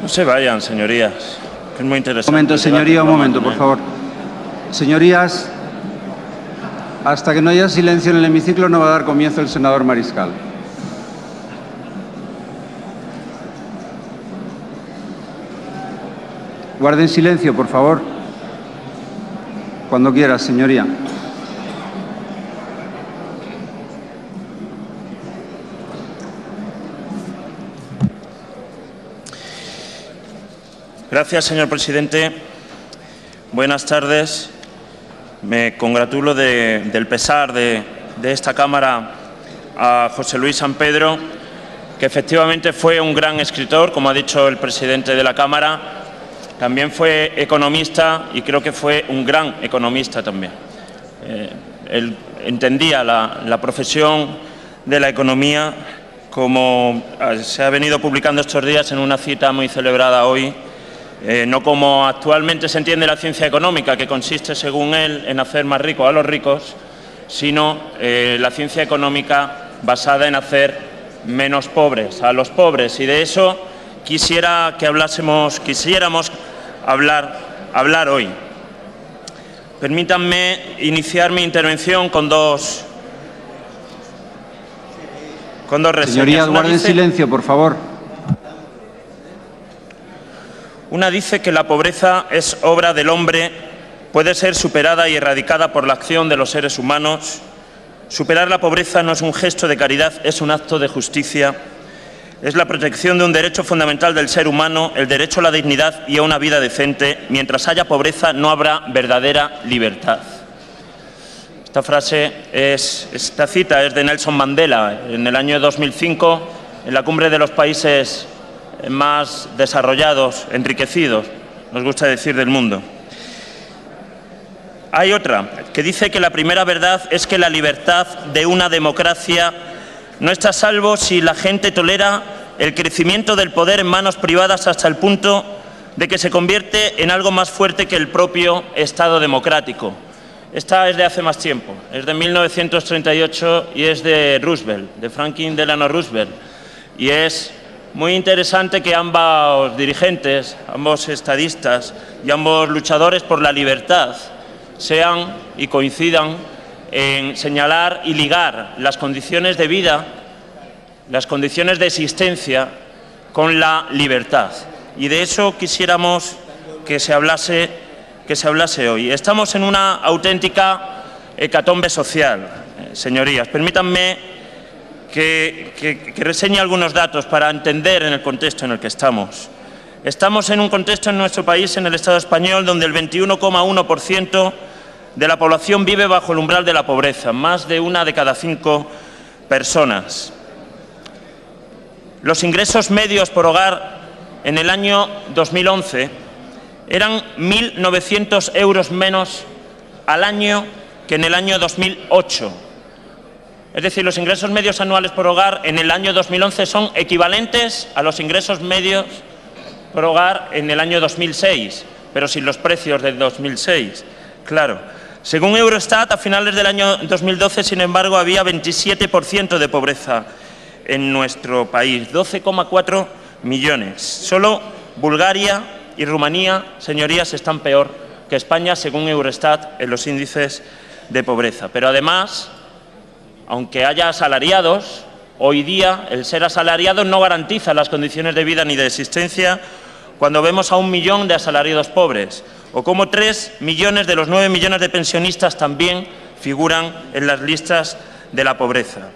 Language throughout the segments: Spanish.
No se vayan, señorías, que es muy interesante. Un momento, señoría, un momento, por favor. Señorías, hasta que no haya silencio en el hemiciclo no va a dar comienzo el senador Mariscal. Guarden silencio, por favor. Cuando quieras, señoría. Gracias, señor presidente. Buenas tardes. Me congratulo del pesar de esta Cámara a José Luis San Pedro, que efectivamente fue un gran escritor, como ha dicho el presidente de la Cámara. También fue economista y creo que fue un gran economista también. Él entendía la profesión de la economía, como se ha venido publicando estos días en una cita muy celebrada hoy, no como actualmente se entiende la ciencia económica, que consiste, según él, en hacer más ricos a los ricos, sino la ciencia económica basada en hacer menos pobres a los pobres. Y de eso quisiéramos hablar hoy. Permítanme iniciar mi intervención con dos reseñas. Señorías, guarden silencio, por favor. Una dice que la pobreza es obra del hombre, puede ser superada y erradicada por la acción de los seres humanos. Superar la pobreza no es un gesto de caridad, es un acto de justicia. Es la protección de un derecho fundamental del ser humano, el derecho a la dignidad y a una vida decente. Mientras haya pobreza, no habrá verdadera libertad. Esta cita es de Nelson Mandela, en el año 2005, en la cumbre de los países más desarrollados, enriquecidos, nos gusta decir, del mundo. Hay otra que dice que la primera verdad es que la libertad de una democracia no está a salvo si la gente tolera el crecimiento del poder en manos privadas hasta el punto de que se convierte en algo más fuerte que el propio Estado democrático. Esta es de hace más tiempo, es de 1938 y es de Roosevelt, de Franklin Delano Roosevelt. Y es muy interesante que ambos dirigentes, ambos estadistas y ambos luchadores por la libertad sean y coincidan en señalar y ligar las condiciones de vida, las condiciones de existencia con la libertad. Y de eso quisiéramos que se hablase hoy. Estamos en una auténtica hecatombe social, señorías. Permítanme que reseñe algunos datos para entender en el contexto en el que estamos. Estamos en un contexto en nuestro país, en el Estado español, donde el 21,1% de la población vive bajo el umbral de la pobreza, más de 1 de cada 5 personas. Los ingresos medios por hogar en el año 2011 eran 1.900 euros menos al año que en el año 2008. Es decir, los ingresos medios anuales por hogar en el año 2011 son equivalentes a los ingresos medios por hogar en el año 2006, pero sin los precios del 2006. Claro. Según Eurostat, a finales del año 2012, sin embargo, había 27% de pobreza en nuestro país, 12,4 millones. Solo Bulgaria y Rumanía, señorías, están peor que España, según Eurostat, en los índices de pobreza. Pero además, aunque haya asalariados, hoy día el ser asalariado no garantiza las condiciones de vida ni de existencia cuando vemos a 1 millón de asalariados pobres, o como 3 millones de los 9 millones de pensionistas también figuran en las listas de la pobreza.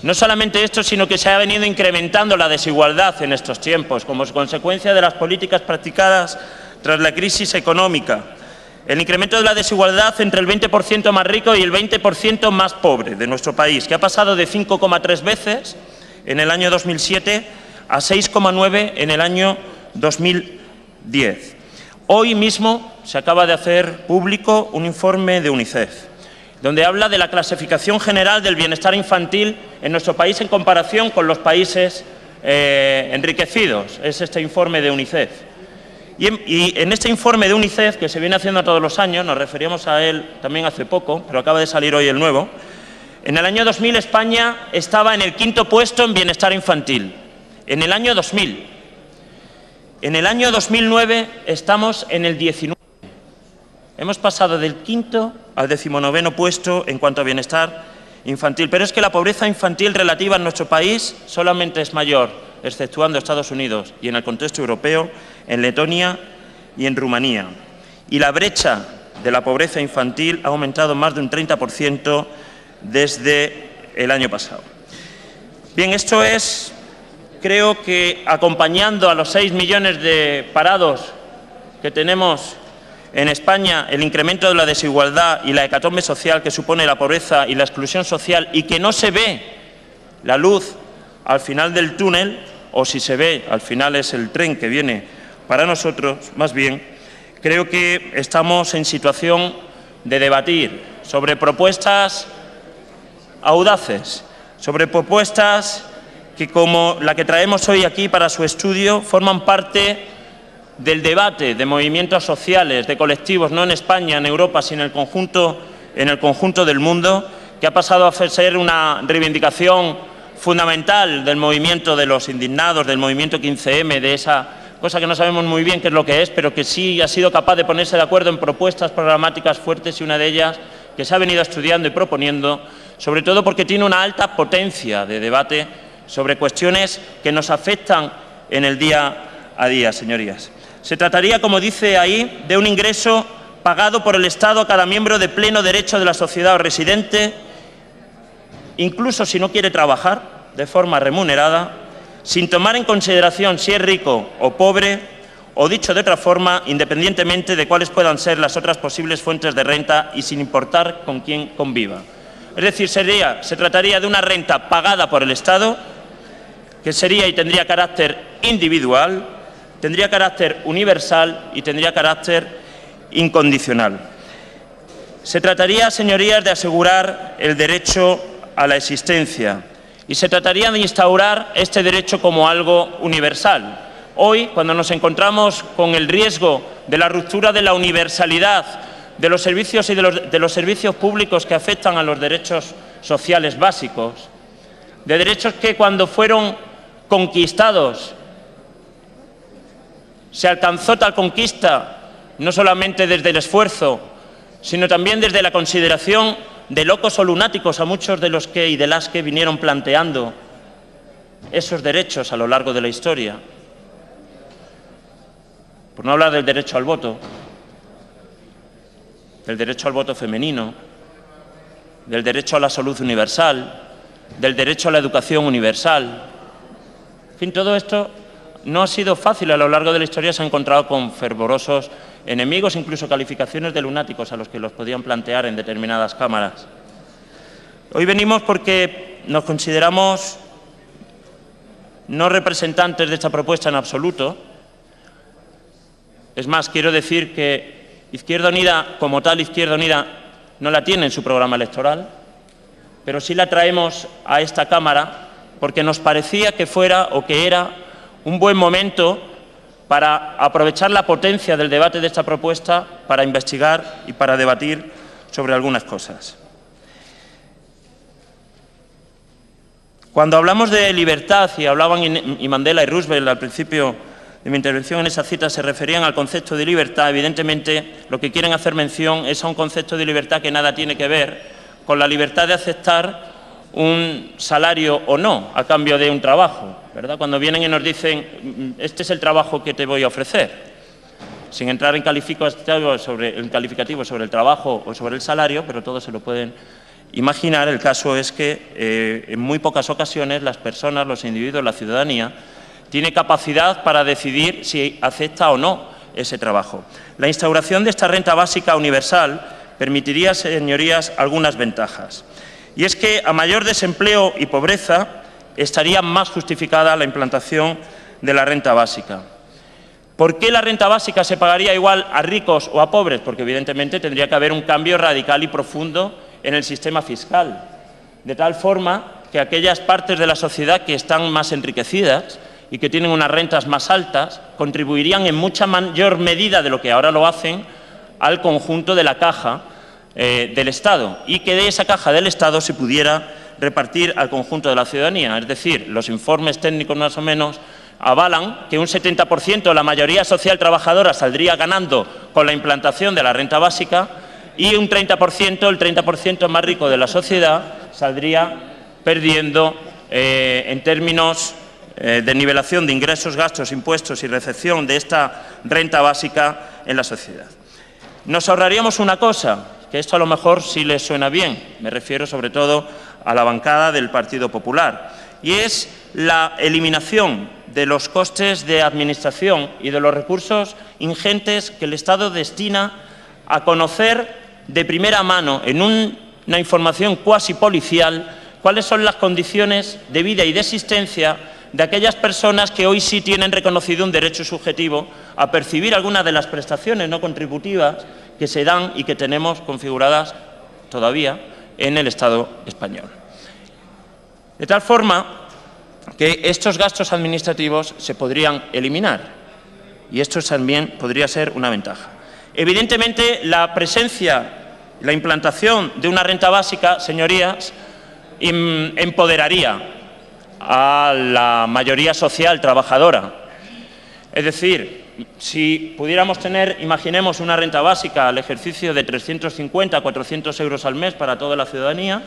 No solamente esto, sino que se ha venido incrementando la desigualdad en estos tiempos, como consecuencia de las políticas practicadas tras la crisis económica. El incremento de la desigualdad entre el 20% más rico y el 20% más pobre de nuestro país, que ha pasado de 5,3 veces en el año 2007 a 6,9 en el año 2010. Hoy mismo se acaba de hacer público un informe de UNICEF, donde habla de la clasificación general del bienestar infantil en nuestro país en comparación con los países enriquecidos. Es este informe de UNICEF. Y en este informe de UNICEF, que se viene haciendo todos los años, nos referíamos a él también hace poco, pero acaba de salir hoy el nuevo, en el año 2000 España estaba en el 5º puesto en bienestar infantil, en el año 2000. En el año 2009 estamos en el 19. Hemos pasado del 5º al 19º puesto en cuanto a bienestar infantil. Pero es que la pobreza infantil relativa en nuestro país solamente es mayor, exceptuando Estados Unidos y en el contexto europeo, en Letonia y en Rumanía. Y la brecha de la pobreza infantil ha aumentado más de un 30% desde el año pasado. Bien, esto es, creo que acompañando a los 6 millones de parados que tenemos en España, el incremento de la desigualdad y la hecatombe social que supone la pobreza y la exclusión social, y que no se ve la luz al final del túnel, o si se ve, al final es el tren que viene para nosotros, más bien, creo que estamos en situación de debatir sobre propuestas audaces, sobre propuestas que, como la que traemos hoy aquí para su estudio, forman parte del debate de movimientos sociales, de colectivos, no en España, en Europa, sino en el conjunto del mundo, que ha pasado a ser una reivindicación fundamental del movimiento de los indignados, del movimiento 15M, de esa cosa que no sabemos muy bien qué es lo que es, pero que sí ha sido capaz de ponerse de acuerdo en propuestas programáticas fuertes, y una de ellas que se ha venido estudiando y proponiendo, sobre todo porque tiene una alta potencia de debate sobre cuestiones que nos afectan en el día a día, señorías. Se trataría, como dice ahí, de un ingreso pagado por el Estado a cada miembro de pleno derecho de la sociedad o residente, incluso si no quiere trabajar de forma remunerada, sin tomar en consideración si es rico o pobre, o dicho de otra forma, independientemente de cuáles puedan ser las otras posibles fuentes de renta y sin importar con quién conviva. Es decir, se trataría de una renta pagada por el Estado, que sería y tendría carácter individual, tendría carácter universal y tendría carácter incondicional. Se trataría, señorías, de asegurar el derecho a la existencia, y se trataría de instaurar este derecho como algo universal. Hoy, cuando nos encontramos con el riesgo de la ruptura de la universalidad de los servicios y de los servicios públicos que afectan a los derechos sociales básicos, de derechos que cuando fueron conquistados se alcanzó tal conquista no solamente desde el esfuerzo, sino también desde la consideración de locos o lunáticos a muchos de los que y de las que vinieron planteando esos derechos a lo largo de la historia. Por no hablar del derecho al voto, del derecho al voto femenino, del derecho a la salud universal, del derecho a la educación universal. En fin, todo esto no ha sido fácil a lo largo de la historia, se ha encontrado con fervorosos enemigos, incluso calificaciones de lunáticos a los que los podían plantear en determinadas cámaras. Hoy venimos porque nos consideramos no representantes de esta propuesta en absoluto. Es más, quiero decir que Izquierda Unida, como tal, Izquierda Unida no la tiene en su programa electoral, pero sí la traemos a esta Cámara porque nos parecía que fuera o que era un buen momento para aprovechar la potencia del debate de esta propuesta para investigar y para debatir sobre algunas cosas. Cuando hablamos de libertad, y hablaban y Mandela y Roosevelt al principio de mi intervención en esa cita se referían al concepto de libertad, evidentemente lo que quieren hacer mención es a un concepto de libertad que nada tiene que ver con la libertad de aceptar un salario o no a cambio de un trabajo, ¿verdad? Cuando vienen y nos dicen, este es el trabajo que te voy a ofrecer, sin entrar en calificativo sobre el trabajo o sobre el salario, pero todos se lo pueden imaginar. El caso es que en muy pocas ocasiones las personas, los individuos, la ciudadanía, tiene capacidad para decidir si acepta o no ese trabajo. La instauración de esta renta básica universal permitiría, señorías, algunas ventajas. Y es que a mayor desempleo y pobreza estaría más justificada la implantación de la renta básica. ¿Por qué la renta básica se pagaría igual a ricos o a pobres? Porque evidentemente tendría que haber un cambio radical y profundo en el sistema fiscal, de tal forma que aquellas partes de la sociedad que están más enriquecidas y que tienen unas rentas más altas contribuirían en mucha mayor medida de lo que ahora lo hacen al conjunto de la caja del Estado, y que de esa caja del Estado se pudiera repartir al conjunto de la ciudadanía. Es decir, los informes técnicos más o menos avalan que un 70% de la mayoría social trabajadora saldría ganando con la implantación de la renta básica y un 30%, el 30% más rico de la sociedad, saldría perdiendo en términos de nivelación de ingresos, gastos, impuestos y recepción de esta renta básica en la sociedad. Nos ahorraríamos una cosa, que esto a lo mejor sí les suena bien, me refiero sobre todo a la bancada del Partido Popular, y es la eliminación de los costes de administración y de los recursos ingentes que el Estado destina a conocer de primera mano, en una información cuasi policial, cuáles son las condiciones de vida y de existencia de aquellas personas que hoy sí tienen reconocido un derecho subjetivo a percibir algunas de las prestaciones no contributivas que se dan y que tenemos configuradas todavía en el Estado español. De tal forma que estos gastos administrativos se podrían eliminar y esto también podría ser una ventaja. Evidentemente, la presencia, la implantación de una renta básica, señorías, empoderaría a la mayoría social trabajadora. Es decir, si pudiéramos tener, imaginemos, una renta básica al ejercicio de 350 a 400 euros al mes para toda la ciudadanía,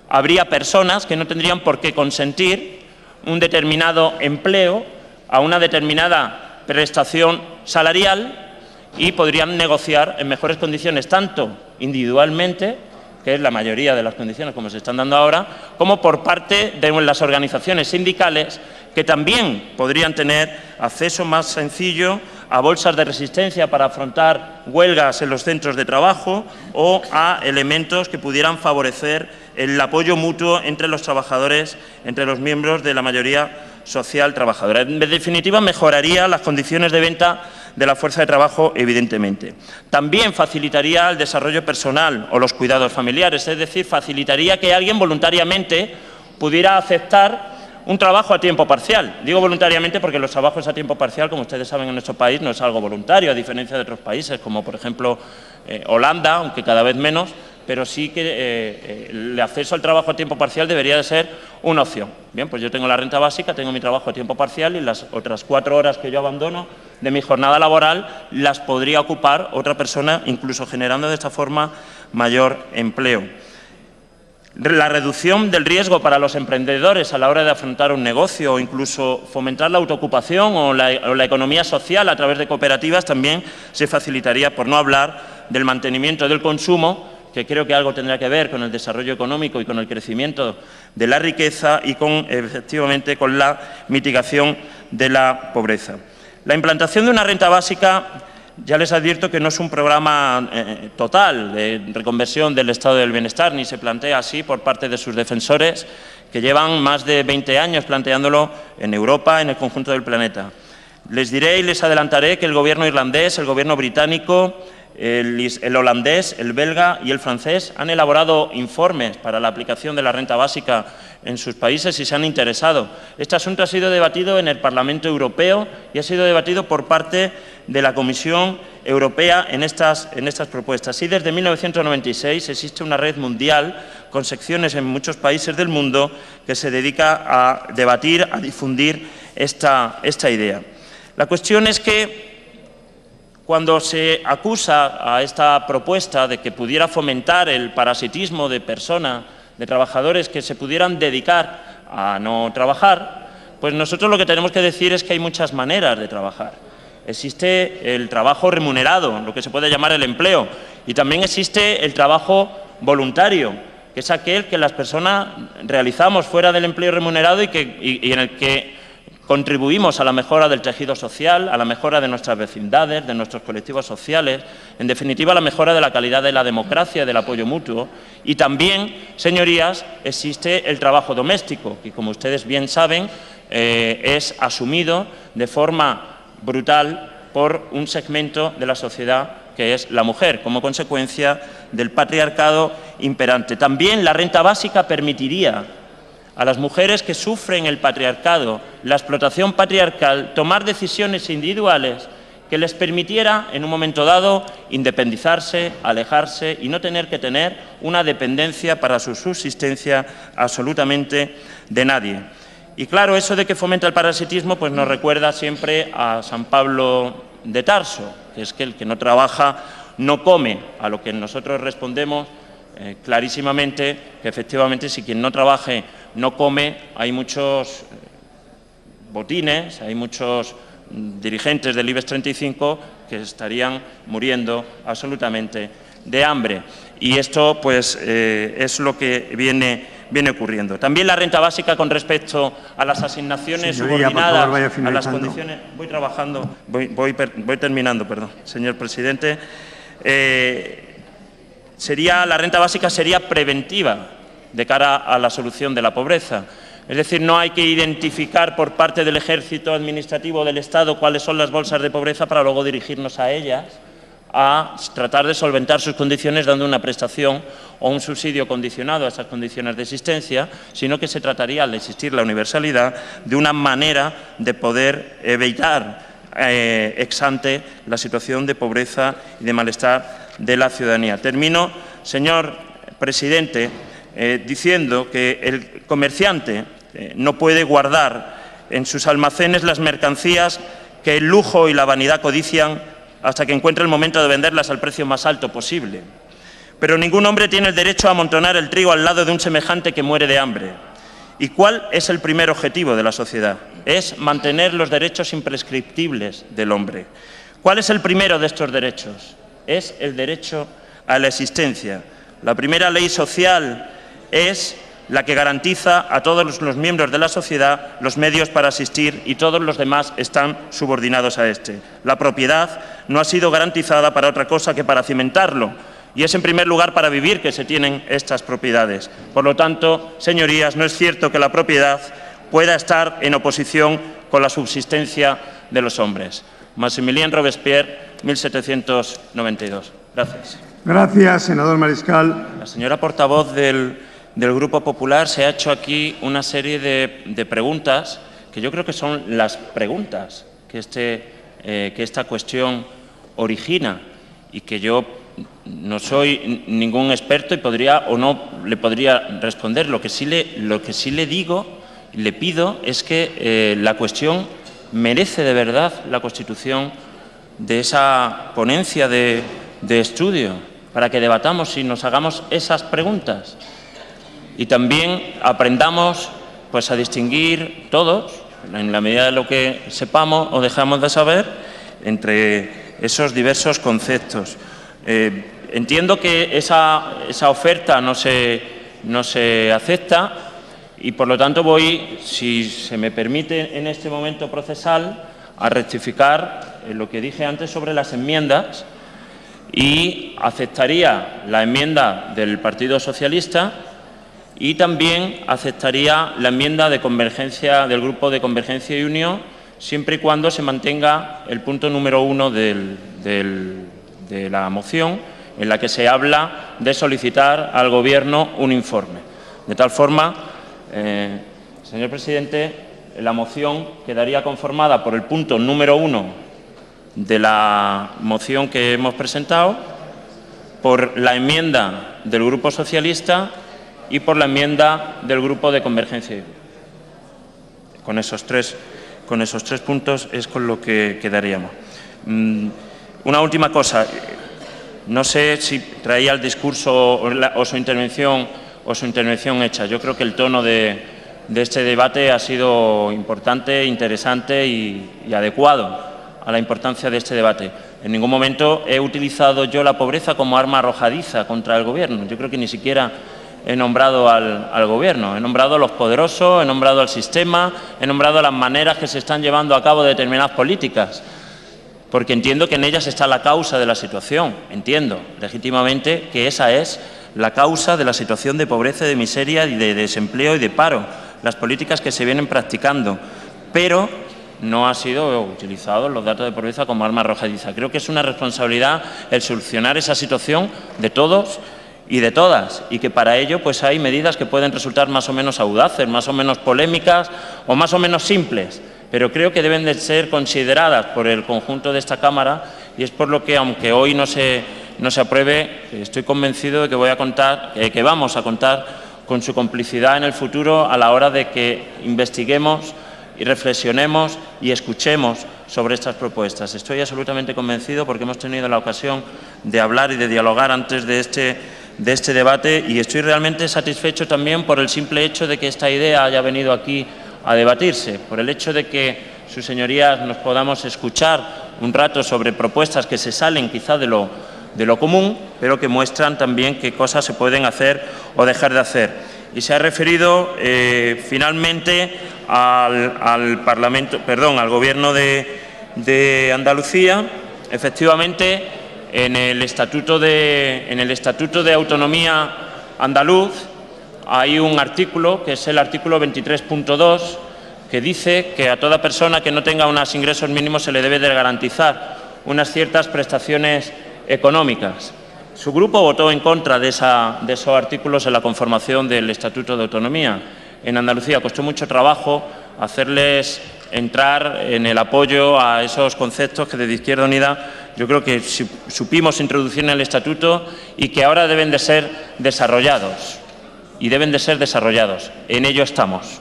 habría personas que no tendrían por qué consentir un determinado empleo a una determinada prestación salarial y podrían negociar en mejores condiciones, tanto individualmente, que es la mayoría de las condiciones como se están dando ahora, como por parte de las organizaciones sindicales, que también podrían tener acceso más sencillo a bolsas de resistencia para afrontar huelgas en los centros de trabajo o a elementos que pudieran favorecer el apoyo mutuo entre los trabajadores, entre los miembros de la mayoría social trabajadora. En definitiva, mejoraría las condiciones de venta de la fuerza de trabajo, evidentemente. También facilitaría el desarrollo personal o los cuidados familiares, es decir, facilitaría que alguien voluntariamente pudiera aceptar un trabajo a tiempo parcial. Digo voluntariamente porque los trabajos a tiempo parcial, como ustedes saben, en nuestro país no es algo voluntario, a diferencia de otros países, como por ejemplo Holanda, aunque cada vez menos, pero sí que el acceso al trabajo a tiempo parcial debería de ser una opción. Bien, pues yo tengo la renta básica, tengo mi trabajo a tiempo parcial y las otras 4 horas que yo abandono de mi jornada laboral las podría ocupar otra persona, incluso generando de esta forma mayor empleo. La reducción del riesgo para los emprendedores a la hora de afrontar un negocio o incluso fomentar la autoocupación o la economía social a través de cooperativas también se facilitaría, por no hablar del mantenimiento del consumo, que creo que algo tendrá que ver con el desarrollo económico y con el crecimiento de la riqueza y efectivamente con la mitigación de la pobreza. La implantación de una renta básica, ya les advierto que no es un programa total de reconversión del estado del bienestar, ni se plantea así por parte de sus defensores, que llevan más de 20 años planteándolo en Europa, en el conjunto del planeta. Les diré y les adelantaré que el Gobierno irlandés, el Gobierno británico, el holandés, el belga y el francés han elaborado informes para la aplicación de la renta básica en sus países y se han interesado. Este asunto ha sido debatido en el Parlamento Europeo y ha sido debatido por parte de la Comisión Europea en estas propuestas. Y desde 1996 existe una red mundial con secciones en muchos países del mundo que se dedica a debatir, a difundir esta idea. La cuestión es que cuando se acusa a esta propuesta de que pudiera fomentar el parasitismo de personas, de trabajadores que se pudieran dedicar a no trabajar, pues nosotros lo que tenemos que decir es que hay muchas maneras de trabajar. Existe el trabajo remunerado, lo que se puede llamar el empleo, y también existe el trabajo voluntario, que es aquel que las personas realizamos fuera del empleo remunerado y en el que contribuimos a la mejora del tejido social, a la mejora de nuestras vecindades, de nuestros colectivos sociales, en definitiva a la mejora de la calidad de la democracia y del apoyo mutuo. Y también, señorías, existe el trabajo doméstico, que como ustedes bien saben es asumido de forma brutal por un segmento de la sociedad que es la mujer, como consecuencia del patriarcado imperante. También la renta básica permitiría a las mujeres que sufren el patriarcado, la explotación patriarcal, tomar decisiones individuales que les permitiera, en un momento dado, independizarse, alejarse y no tener que tener una dependencia para su subsistencia absolutamente de nadie. Y claro, eso de que fomenta el parasitismo pues nos recuerda siempre a San Pablo de Tarso, que es que el que no trabaja no come, a lo que nosotros respondemos clarísimamente que efectivamente si quien no trabaje no come, hay muchos botines, hay muchos dirigentes del IBEX 35 que estarían muriendo absolutamente de hambre. Y esto pues es lo que viene ocurriendo. También la renta básica con respecto a las asignaciones subordinadas, por favor, a las condiciones. Voy terminando, perdón, señor presidente. La renta básica sería preventiva de cara a la solución de la pobreza. Es decir, no hay que identificar por parte del ejército administrativo del Estado cuáles son las bolsas de pobreza para luego dirigirnos a ellas a tratar de solventar sus condiciones dando una prestación o un subsidio condicionado a esas condiciones de existencia, sino que se trataría, al existir la universalidad, de una manera de poder evitar ex ante la situación de pobreza y de malestar de la ciudadanía. Termino, señor presidente, diciendo que el comerciante no puede guardar en sus almacenes las mercancías que el lujo y la vanidad codician hasta que encuentre el momento de venderlas al precio más alto posible. Pero ningún hombre tiene el derecho a amontonar el trigo al lado de un semejante que muere de hambre. ¿Y cuál es el primer objetivo de la sociedad? Es mantener los derechos imprescriptibles del hombre. ¿Cuál es el primero de estos derechos? Es el derecho a la existencia. La primera ley social es la que garantiza a todos los miembros de la sociedad los medios para asistir y todos los demás están subordinados a este. La propiedad no ha sido garantizada para otra cosa que para cimentarlo y es en primer lugar para vivir que se tienen estas propiedades. Por lo tanto, señorías, no es cierto que la propiedad pueda estar en oposición con la subsistencia de los hombres. Maximilien Robespierre, 1792. Gracias. Gracias, senador Mariscal. La señora portavoz del Grupo Popular se ha hecho aquí una serie de preguntas que yo creo que son las preguntas que esta cuestión origina y que yo no soy ningún experto y podría o no le podría responder. Lo que sí le digo y le pido es que la cuestión merece de verdad la constitución de esa ponencia de estudio para que debatamos y nos hagamos esas preguntas. Y también aprendamos pues, a distinguir todos, en la medida de lo que sepamos o dejamos de saber, entre esos diversos conceptos. Entiendo que esa oferta no se acepta y, por lo tanto, voy, si se me permite en este momento procesal, a rectificar lo que dije antes sobre las enmiendas y aceptaría la enmienda del Partido Socialista y también aceptaría la enmienda de convergencia del Grupo de Convergencia y Unión, siempre y cuando se mantenga el punto número 1 de la moción, en la que se habla de solicitar al Gobierno un informe. De tal forma, señor presidente, la moción quedaría conformada por el punto número 1 de la moción que hemos presentado, por la enmienda del Grupo Socialista y por la enmienda del Grupo de Convergencia y Unión. Con esos tres puntos es con lo que quedaríamos. Una última cosa. No sé si traía el discurso o su intervención hecha. Yo creo que el tono de este debate ha sido importante, interesante y adecuado a la importancia de este debate. En ningún momento he utilizado yo la pobreza como arma arrojadiza contra el Gobierno. Yo creo que ni siquiera he nombrado al Gobierno, he nombrado a los poderosos, he nombrado al sistema, he nombrado las maneras que se están llevando a cabo determinadas políticas, porque entiendo que en ellas está la causa de la situación. Entiendo legítimamente que esa es la causa de la situación de pobreza, de miseria y de desempleo y de paro, las políticas que se vienen practicando, pero no ha sido utilizado los datos de pobreza como arma arrojadiza. Creo que es una responsabilidad el solucionar esa situación de todos y de todas, y que para ello pues hay medidas que pueden resultar más o menos audaces, más o menos polémicas o más o menos simples, pero creo que deben de ser consideradas por el conjunto de esta Cámara, y es por lo que, aunque hoy no se apruebe, estoy convencido de que vamos a contar con su complicidad en el futuro a la hora de que investiguemos y reflexionemos y escuchemos sobre estas propuestas. Estoy absolutamente convencido porque hemos tenido la ocasión de hablar y de dialogar antes de este debate, y estoy realmente satisfecho también por el simple hecho de que esta idea haya venido aquí a debatirse, por el hecho de que sus señorías nos podamos escuchar un rato sobre propuestas que se salen quizá de lo común, pero que muestran también qué cosas se pueden hacer o dejar de hacer. Y se ha referido finalmente al Gobierno de Andalucía. Efectivamente, en el Estatuto de Autonomía andaluz hay un artículo, que es el artículo 23.2, que dice que a toda persona que no tenga unos ingresos mínimos se le debe de garantizar unas ciertas prestaciones económicas. Su grupo votó en contra de esos artículos en la conformación del Estatuto de Autonomía en Andalucía. Costó mucho trabajo hacerles entrar en el apoyo a esos conceptos que desde Izquierda Unida yo creo que supimos introducir en el Estatuto y que ahora deben de ser desarrollados. Y deben de ser desarrollados. En ello estamos,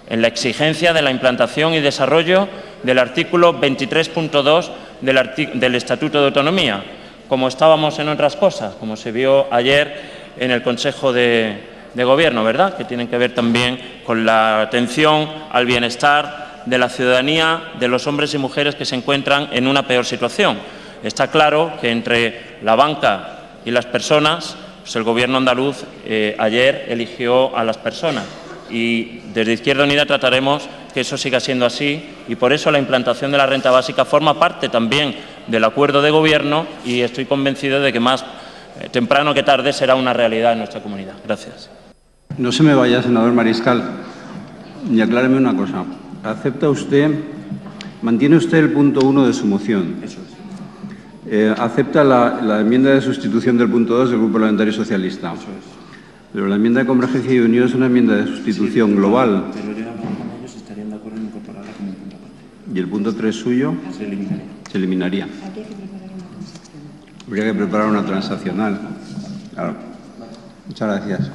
en la exigencia de la implantación y desarrollo del artículo 23.2 del Estatuto de Autonomía, como estábamos en otras cosas, como se vio ayer en el Consejo de Gobierno, ¿verdad?, que tienen que ver también con la atención al bienestar de la ciudadanía, de los hombres y mujeres que se encuentran en una peor situación. Está claro que entre la banca y las personas, pues el Gobierno andaluz ayer eligió a las personas, y desde Izquierda Unida trataremos que eso siga siendo así, y por eso la implantación de la renta básica forma parte también del acuerdo de Gobierno, y estoy convencido de que más temprano que tarde será una realidad en nuestra comunidad. Gracias. No se me vaya, senador Mariscal, y acláreme una cosa. ¿Mantiene usted el punto 1 de su moción? Eso es. ¿Acepta la enmienda de sustitución del punto 2 del Grupo Parlamentario Socialista? Eso es. Pero la enmienda de Convergencia y Unión es una enmienda de sustitución global. Pero yo hablando con ellos estarían de acuerdo en incorporarla como un punto aparte. ¿Y el punto 3 suyo? Se eliminaría. Se eliminaría. Habría que preparar una transaccional. Claro. Muchas gracias.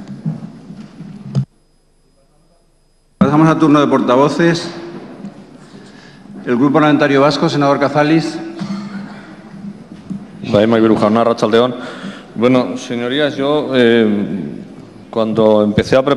Pasamos a turno de portavoces. El Grupo Parlamentario Vasco, senador Cazalis. Bueno, señorías, yo cuando empecé a preparar